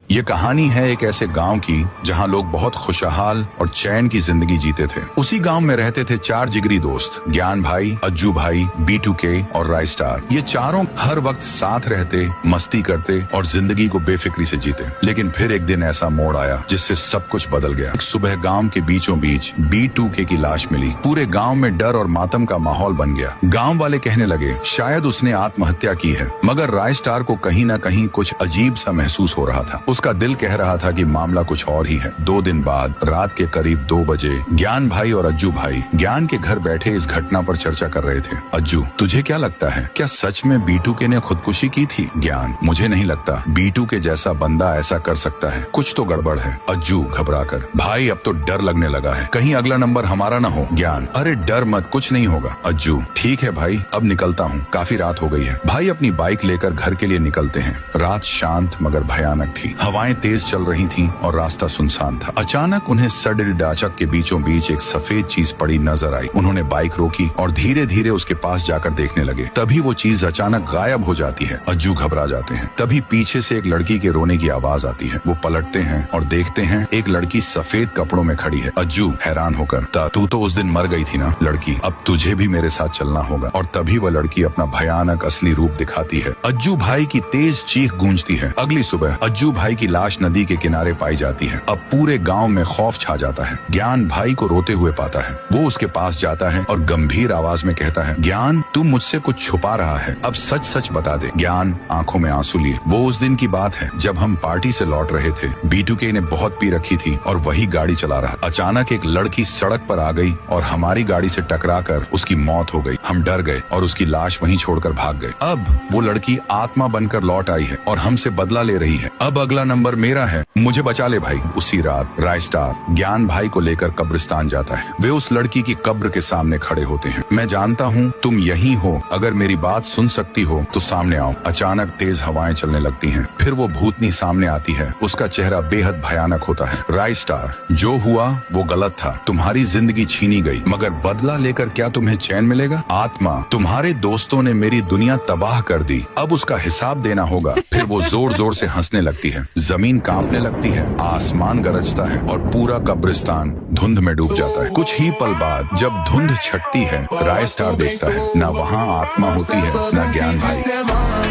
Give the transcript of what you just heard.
ये कहानी है एक ऐसे गांव की जहां लोग बहुत खुशहाल और चैन की जिंदगी जीते थे। उसी गांव में रहते थे 4 जिगरी दोस्त, ज्ञान भाई, अज्जू भाई, B2K और राय स्टार। ये चारों हर वक्त साथ रहते, मस्ती करते और जिंदगी को बेफिक्री से जीते। लेकिन फिर एक दिन ऐसा मोड़ आया जिससे सब कुछ बदल गया। एक सुबह गांव के बीचों बीच B2K की लाश मिली। पूरे गांव में डर और मातम का माहौल बन गया। गांव वाले कहने लगे शायद उसने आत्महत्या की है, मगर राय स्टार को कहीं न कहीं कुछ अजीब सा महसूस हो रहा था। उसका दिल कह रहा था कि मामला कुछ और ही है। 2 दिन बाद रात के करीब 2 बजे ज्ञान भाई और अज्जू भाई ज्ञान के घर बैठे इस घटना पर चर्चा कर रहे थे। अज्जू, तुझे क्या लगता है, क्या सच में B2K ने खुदकुशी की थी? ज्ञान, मुझे नहीं लगता B2K जैसा बंदा ऐसा कर सकता है, कुछ तो गड़बड़ है। अज्जू घबराकर, भाई अब तो डर लगने लगा है, कहीं अगला नंबर हमारा ना हो। ज्ञान, अरे डर मत, कुछ नहीं होगा। अज्जू, ठीक है भाई, अब निकलता हूँ, काफी रात हो गई है। भाई अपनी बाइक लेकर घर के लिए निकलते हैं। रात शांत मगर भयानक थी। हवाएं तेज चल रही थीं और रास्ता सुनसान था। अचानक उन्हें सड़डाचक के बीचों बीच एक सफेद चीज पड़ी नजर आई। उन्होंने बाइक रोकी और धीरे धीरे उसके पास जाकर देखने लगे। तभी वो चीज अचानक गायब हो जाती है। अज्जू घबरा जाते हैं। तभी पीछे से एक लड़की के रोने की आवाज आती है। वो पलटते हैं और देखते हैं एक लड़की सफेद कपड़ों में खड़ी है। अज्जू हैरान होकर, तू तो उस दिन मर गई थी ना लड़की, अब तुझे भी मेरे साथ चलना होगा। और तभी वह लड़की अपना भयानक असली रूप दिखाती है। अज्जू भाई की तेज चीख गूंजती है। अगली सुबह अज्जू भाई की लाश नदी के किनारे पाई जाती है। अब पूरे गांव में खौफ छा जाता है। ज्ञान भाई को रोते हुए पाता है। वो उसके पास जाता है और गंभीर आवाज में कहता है, ज्ञान, तू मुझसे कुछ छुपा रहा है, अब सच सच बता दे। ज्ञान आंखों में आंसू लिए, वो उस दिन की बात है जब हम पार्टी से लौट रहे थे। B2K ने बहुत पी रखी थी और वही गाड़ी चला रहा। अचानक एक लड़की सड़क पर आ गई और हमारी गाड़ी से टकराकर उसकी मौत हो गई। हम डर गए और उसकी लाश वहीं छोड़कर भाग गए। अब वो लड़की आत्मा बनकर लौट आई है और हमसे बदला ले रही है। अब अगला नंबर मेरा है, मुझे बचा ले भाई। उसी रात राय स्टार ज्ञान भाई को लेकर कब्रिस्तान जाता है। वे उस लड़की की कब्र के सामने खड़े होते हैं। मैं जानता हूँ तुम यहीं हो, अगर मेरी बात सुन सकती हो तो सामने आओ। अचानक तेज हवाएं चलने लगती हैं। फिर वो भूतनी सामने आती है। उसका चेहरा बेहद भयानक होता है। राय स्टार, जो हुआ वो गलत था, तुम्हारी जिंदगी छीनी गई, मगर बदला लेकर क्या तुम्हें चैन मिलेगा? आत्मा, तुम्हारे दोस्तों ने मेरी दुनिया तबाह कर दी, अब उसका हिसाब देना होगा। फिर वो जोर जोर से हंसने लगती है। जमीन कांपने लगती है, आसमान गरजता है और पूरा कब्रिस्तान धुंध में डूब जाता है। कुछ ही पल बाद जब धुंध छटती है, राय स्टार देखता है, ना वहाँ आत्मा होती है, ना ज्ञान भाई।